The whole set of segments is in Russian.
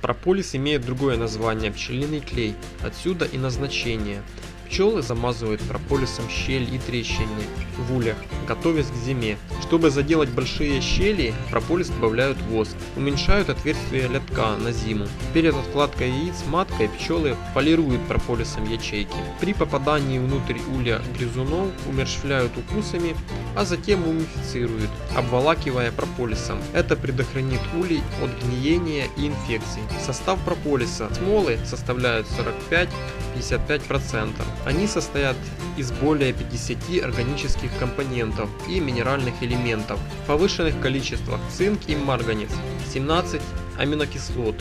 Прополис имеет другое название – пчелиный клей, отсюда и назначение. Пчелы замазывают прополисом щели и трещины в ульях, готовясь к зиме. Чтобы заделать большие щели, в прополис добавляют воск, уменьшают отверстие лотка на зиму. Перед откладкой яиц маткой пчелы полируют прополисом ячейки. При попадании внутрь улья грызунов умерщвляют укусами, а затем мумифицируют, обволакивая прополисом. Это предохранит улей от гниения и инфекций. Состав прополиса: смолы составляют 45-55%. Они состоят из более 50 органических компонентов и минеральных элементов в повышенных количествах: цинк и марганец, 17 аминокислот,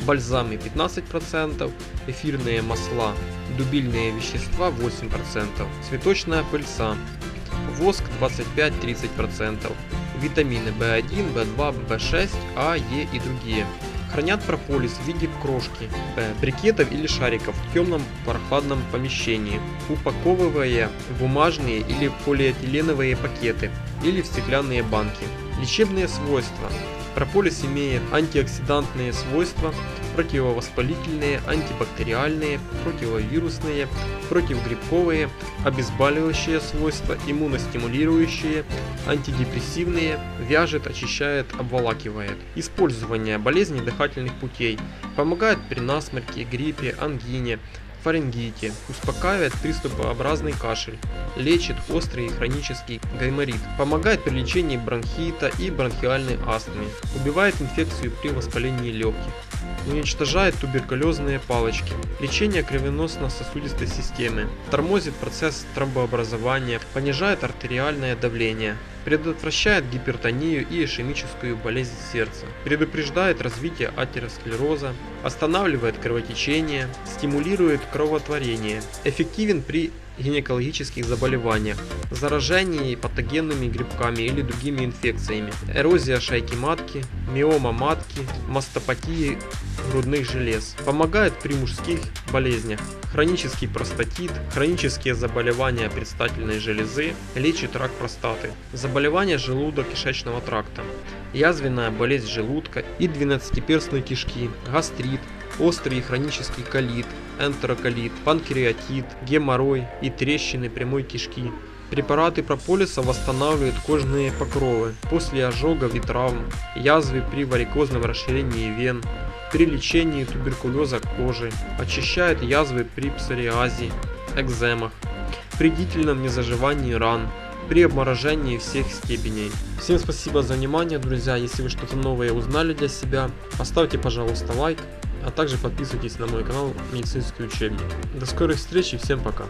бальзамы 15%, эфирные масла, дубильные вещества 8%, цветочная пыльца, воск 25-30%, витамины В1, В2, В6, А, Е и другие. Хранят прополис в виде крошки, брикетов или шариков в темном прохладном помещении, упаковывая в бумажные или полиэтиленовые пакеты или в стеклянные банки. Лечебные свойства. Прополис имеет антиоксидантные свойства, противовоспалительные, антибактериальные, противовирусные, противогрибковые, обезболивающие свойства, иммуностимулирующие, антидепрессивные, вяжет, очищает, обволакивает. Использование: болезни дыхательных путей, помогает при насморке, гриппе, ангине, фарингите, успокаивает приступообразный кашель, лечит острый и хронический гайморит, помогает при лечении бронхита и бронхиальной астмы, убивает инфекцию при воспалении легких, уничтожает туберкулезные палочки, лечение кровеносно-сосудистой системы, тормозит процесс тромбообразования, понижает артериальное давление, предотвращает гипертонию и ишемическую болезнь сердца, предупреждает развитие атеросклероза, останавливает кровотечение, стимулирует кроветворение, эффективен при гинекологических заболеваниях, заражении патогенными грибками или другими инфекциями, эрозия шейки матки, миома матки, мастопатии грудных желез, помогает при мужских болезнях, хронический простатит, хронические заболевания предстательной железы, лечит рак простаты, заболевания желудочно-кишечного тракта, язвенная болезнь желудка и двенадцатиперстной кишки, гастрит, острый и хронический колит, энтероколит, панкреатит, геморрой и трещины прямой кишки. Препараты прополиса восстанавливают кожные покровы после ожогов и травм, язвы при варикозном расширении вен, при лечении туберкулеза кожи, очищает язвы при псориазе, экземах, при длительном незаживании ран, при обморожении всех степеней. Всем спасибо за внимание, друзья. Если вы что-то новое узнали для себя, поставьте, пожалуйста, лайк, а также подписывайтесь на мой канал Медицинский учебник. До скорых встреч и всем пока.